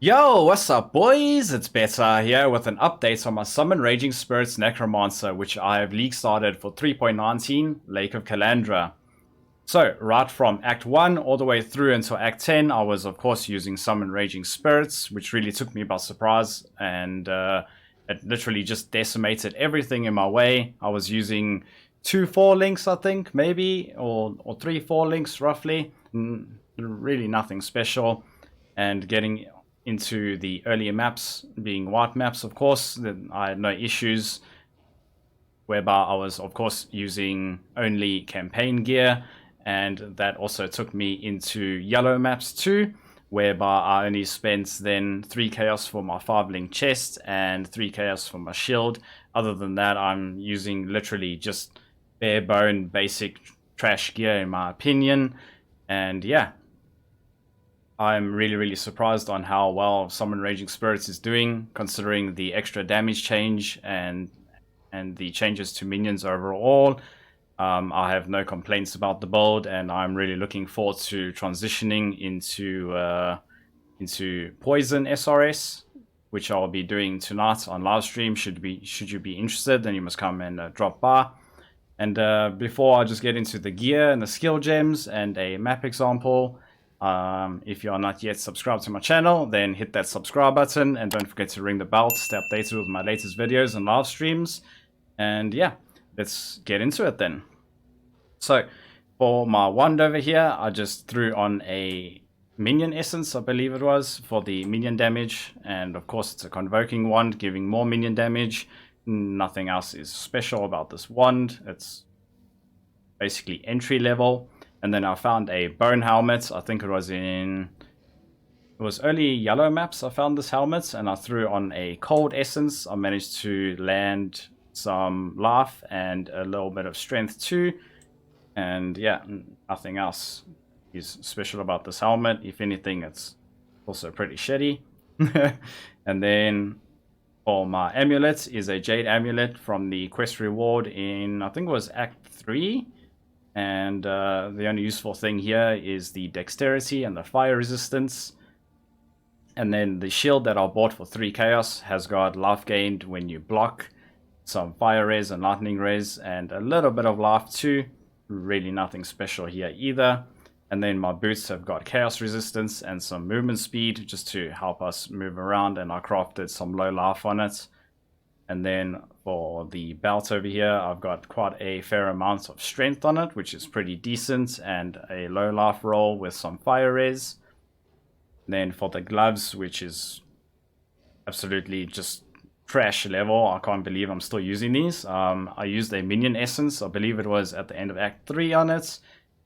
Yo, what's up, boys? It's Betta here with an update on my Summon Raging Spirits Necromancer, which I have league started for 3.19 Lake of Kalandra. So, right from Act 1 all the way through until Act 10, I was of course using Summon Raging Spirits, which really took me by surprise, and it literally just decimated everything in my way. I was using 2-4 links, I think, maybe, or 3-4 links roughly. Really nothing special, and getting into the earlier maps, being white maps, of course, then I had no issues, whereby I was, of course, using only campaign gear, and that also took me into yellow maps too, whereby I only spent then 3 chaos for my 5-link chest and 3 chaos for my shield. Other than that, I'm using literally just bare bone basic trash gear in my opinion, and yeah, I'm really surprised on how well Summon Raging Spirits is doing, considering the extra damage change and the changes to minions overall. I have no complaints about the build, and I'm really looking forward to transitioning into Poison SrS, which I'll be doing tonight on live stream. Should you be interested, then you must come and drop by. And before I just get into the gear and the skill gems and a map example, if you are not yet subscribed to my channel, then hit that subscribe button and don't forget to ring the bell to stay updated with my latest videos and live streams. And yeah, let's get into it then. So for my wand over here, I just threw on a minion essence, I believe it was, for the minion damage, and of course it's a convoking wand giving more minion damage. Nothing else is special about this wand. It's basically entry level. And then I found a bone helmet. I think it was early yellow maps I found this helmet, and I threw on a cold essence. I managed to land some life and a little bit of strength too. And yeah, nothing else is special about this helmet. If anything, it's also pretty shitty. And then for my amulet is a jade amulet from the quest reward in, I think it was Act 3. And the only useful thing here is the dexterity and the fire resistance. And then the shield that I bought for 3 chaos has got life gained when you block, some fire res and lightning res, and a little bit of life too. Really nothing special here either. And then my boots have got chaos resistance and some movement speed just to help us move around, and I crafted some low life on it. And then for the belt over here, I've got quite a fair amount of strength on it, which is pretty decent, and a low life roll with some fire res. Then for the gloves, which is absolutely just trash level, I can't believe I'm still using these. I used a minion essence, I believe it was at the end of Act 3 on it,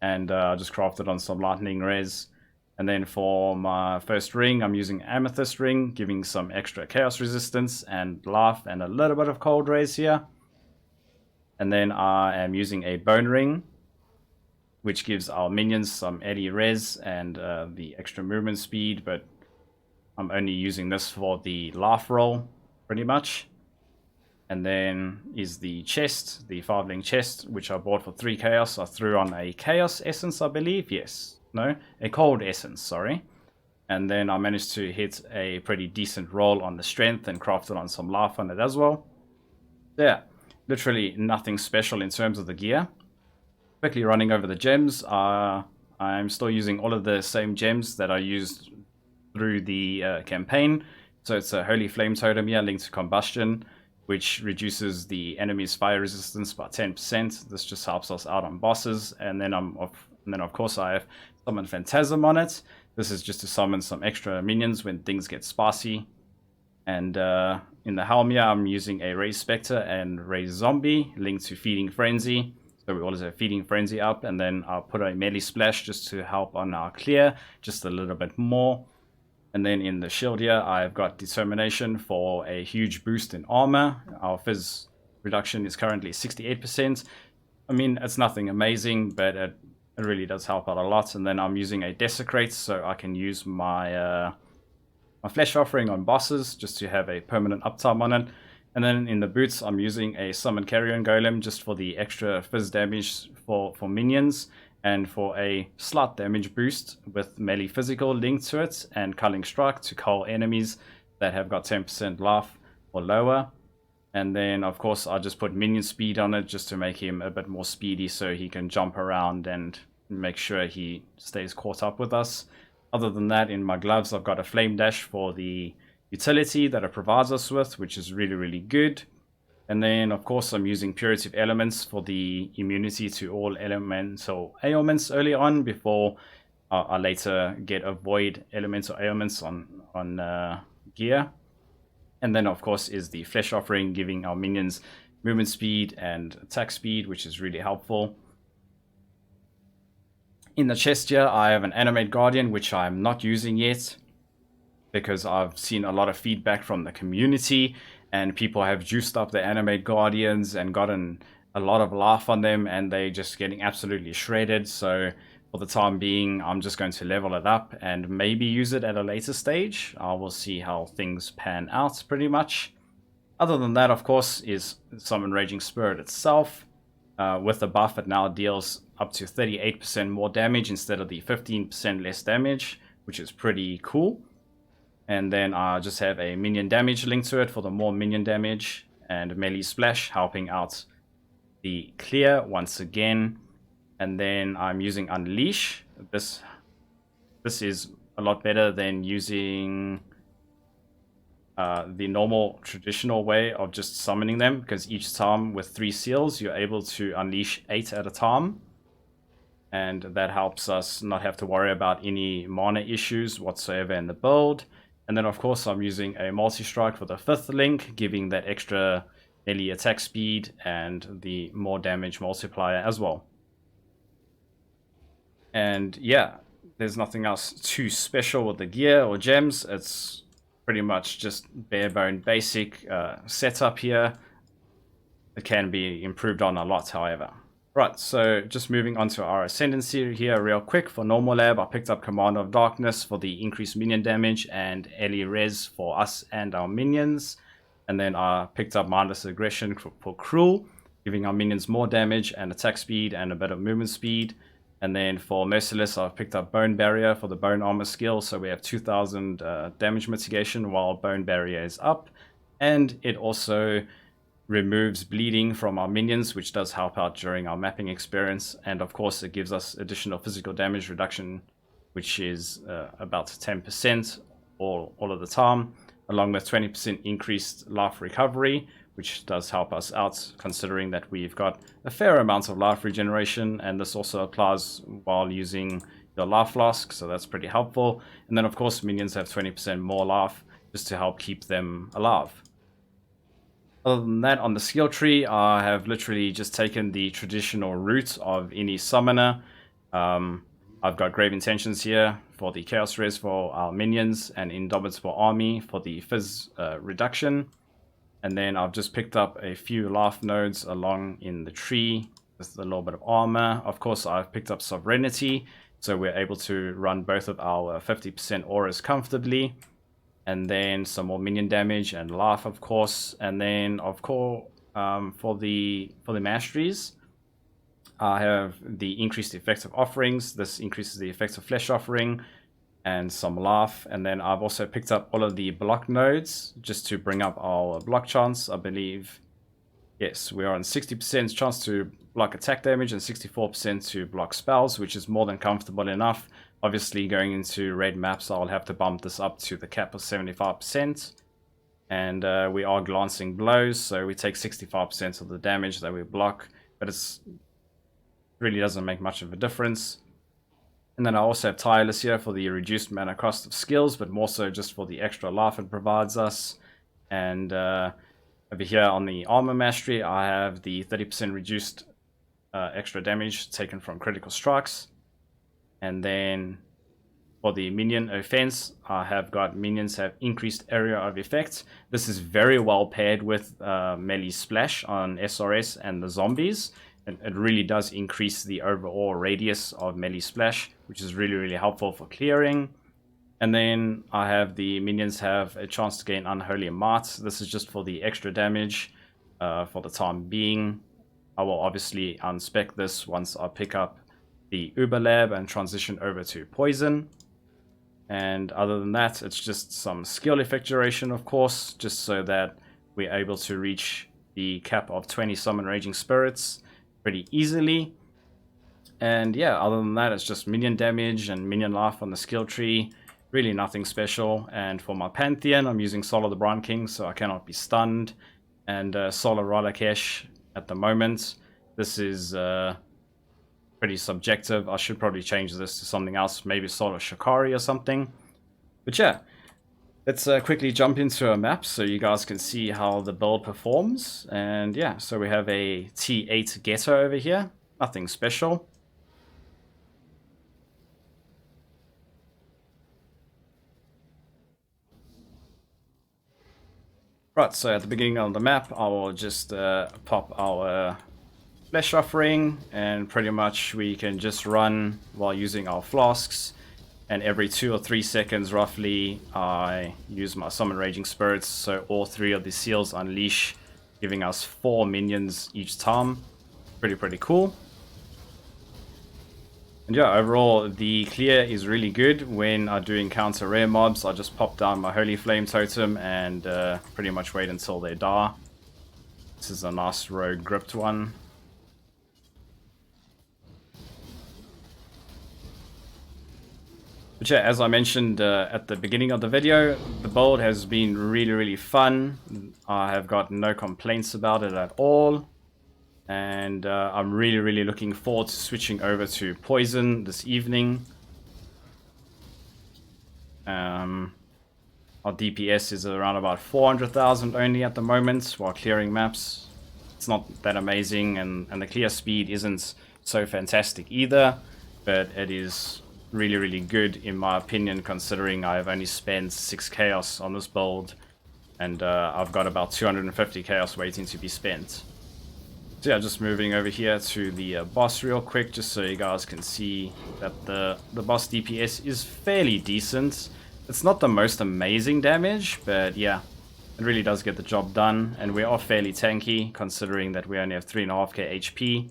and I just crafted on some lightning res. And then for my first ring, I'm using Amethyst Ring, giving some extra chaos resistance and life and a little bit of cold rays here. And then I am using a Bone Ring, which gives our minions some eddy res and the extra movement speed, but I'm only using this for the life roll, pretty much. And then is the chest, the 5-link chest, which I bought for 3 chaos. I threw on a chaos essence, I believe, yes. No, a cold essence, sorry. And then I managed to hit a pretty decent roll on the strength and crafted on some life on it as well. Yeah, literally nothing special in terms of the gear. Quickly running over the gems, I'm still using all of the same gems that I used through the campaign. So it's a Holy Flame Totem here, linked to Combustion, which reduces the enemy's fire resistance by 10%. This just helps us out on bosses. And then of course I have Summon Phantasm on it. This is just to summon some extra minions when things get spicy. And in the helm here, I'm using a Raised Spectre and Raised Zombie linked to Feeding Frenzy. So we always have Feeding Frenzy up, and then I'll put a melee splash just to help on our clear just a little bit more. And then in the shield here, I've got Determination for a huge boost in armor. Our fizz reduction is currently 68%. I mean, it's nothing amazing, but it really does help out a lot. And then I'm using a Desecrate so I can use my my Flesh Offering on bosses just to have a permanent uptime on it. And then in the boots, I'm using a Summon Carrion Golem just for the extra fizz damage for minions. And for a slight damage boost with melee physical linked to it and culling strike to cull enemies that have got 10% life or lower. And then of course I just put minion speed on it just to make him a bit more speedy so he can jump around and make sure he stays caught up with us. Other than that, in my gloves I've got a flame dash for the utility that it provides us with, which is really, really good. And then, of course, I'm using Purity of Elements for the immunity to all elemental ailments early on before I later get avoid elemental ailments on gear. And then, of course, is the Flesh Offering, giving our minions movement speed and attack speed, which is really helpful. In the chest here, I have an Animate Guardian, which I'm not using yet because I've seen a lot of feedback from the community and people have juiced up their Animate Guardians and gotten a lot of life on them and they're just getting absolutely shredded. So for the time being, I'm just going to level it up and maybe use it at a later stage. I will see how things pan out pretty much. Other than that, of course, is Summon Raging Spirit itself. With the buff, it now deals up to 38% more damage instead of the 15% less damage, which is pretty cool. And then I just have a minion damage linked to it for the more minion damage, and melee splash helping out the clear once again. And then I'm using Unleash. This is a lot better than using the normal traditional way of just summoning them, because each time with 3 seals you're able to unleash 8 at a time, and that helps us not have to worry about any mana issues whatsoever in the build. And then of course I'm using a multi-strike for the 5th link, giving that extra melee attack speed and the more damage multiplier as well. And yeah, there's nothing else too special with the gear or gems. It's pretty much just bare bone basic setup here. It can be improved on a lot, however. Right, so just moving on to our Ascendancy here real quick. For normal lab, I picked up Commander of Darkness for the increased minion damage and Eli Res for us and our minions. And then I picked up Mindless Aggression for Cruel, giving our minions more damage and attack speed and a bit of movement speed. And then for Merciless, I've picked up Bone Barrier for the Bone Armor skill, so we have 2000 damage mitigation while Bone Barrier is up. And it also removes bleeding from our minions, which does help out during our mapping experience. And of course, it gives us additional physical damage reduction, which is about 10% all of the time, along with 20% increased life recovery, which does help us out considering that we've got a fair amount of life regeneration, and this also applies while using your life flask, so that's pretty helpful. And then of course minions have 20% more life just to help keep them alive. Other than that, on the skill tree, I have literally just taken the traditional route of any summoner. I've got Grave Intentions here for the Chaos Res for our minions, and Indomitable Army for the Fizz reduction. And then I've just picked up a few life nodes along in the tree with a little bit of armor. Of course, I've picked up Sovereignty, so we're able to run both of our 50% auras comfortably. And then some more minion damage and life, of course. And then, of course, for the masteries, I have the increased effect of offerings. This increases the effect of Flesh Offering and some life. And then I've also picked up all of the block nodes just to bring up our block chance. I believe, yes, we are on 60% chance to block attack damage and 64% to block spells, which is more than comfortable enough. Obviously, going into red maps, I'll have to bump this up to the cap of 75%. And we are glancing blows, so we take 65% of the damage that we block, but it really doesn't make much of a difference. And then I also have Tireless here for the reduced mana cost of skills, but more so just for the extra life it provides us. And over here on the Armor Mastery, I have the 30% reduced extra damage taken from critical strikes. And then for the minion offense, I have got minions have increased area of effect. This is very well paired with melee splash on SRS and the zombies. It really does increase the overall radius of melee splash, which is really, really helpful for clearing. And then I have the minions have a chance to gain Unholy Might. This is just for the extra damage for the time being. I will obviously unspec this once I pick up the Uber Lab and transition over to Poison. And other than that, it's just some skill effect duration, of course, just so that we're able to reach the cap of 20 Summon Raging Spirits pretty easily. And yeah, other than that, it's just minion damage and minion life on the skill tree. Really nothing special. And for my Pantheon, I'm using Solar the Brine King, so I cannot be stunned. And Solar Ralakesh at the moment. This is pretty subjective. I should probably change this to something else, maybe Solar Shikari or something. But yeah, let's quickly jump into a map so you guys can see how the build performs. And yeah, so we have a T8 Ghetto over here. Nothing special. Right, so at the beginning of the map, I will just pop our Flesh Offering, and pretty much we can just run while using our flasks. And every 2 or 3 seconds, roughly, I use my Summon Raging Spirits, so all 3 of the seals unleash, giving us 4 minions each time. Pretty cool. And yeah, overall, the clear is really good. When I do encounter rare mobs, I just pop down my Holy Flame Totem and pretty much wait until they die. This is a nice rogue gripped one. But yeah, as I mentioned at the beginning of the video, the build has been really fun. I have got no complaints about it at all. And I'm really looking forward to switching over to Poison this evening. Our DPS is around about 400,000 only at the moment while clearing maps. It's not that amazing, and the clear speed isn't so fantastic either, but it is really good in my opinion, considering I've only spent 6 chaos on this build, and I've got about 250 chaos waiting to be spent. So yeah, just moving over here to the boss real quick, just so you guys can see that the boss DPS is fairly decent. It's not the most amazing damage, but yeah, it really does get the job done. And we are fairly tanky, considering that we only have 3.5k HP.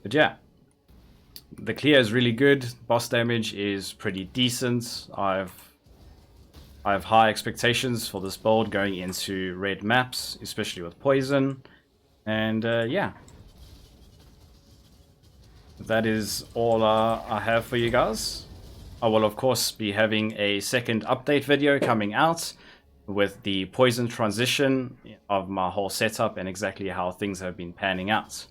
But yeah, the clear is really good. Boss damage is pretty decent. I have high expectations for this build going into red maps, especially with Poison. And yeah, that is all I have for you guys. I will of course be having a second update video coming out with the Poison transition of my whole setup and exactly how things have been panning out.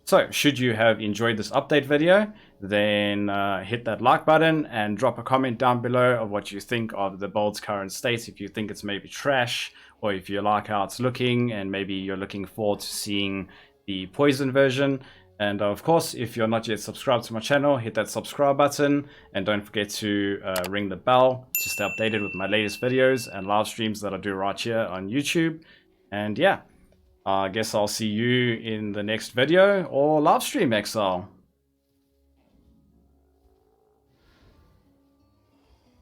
So should you have enjoyed this update video, then hit that like button and drop a comment down below of what you think of the build's current state. If you think it's maybe trash, or if you like how it's looking and maybe you're looking forward to seeing the Poison version. And of course, if you're not yet subscribed to my channel, hit that subscribe button and don't forget to ring the bell to stay updated with my latest videos and live streams that I do right here on YouTube. And yeah, I guess I'll see you in the next video or live stream, Exile.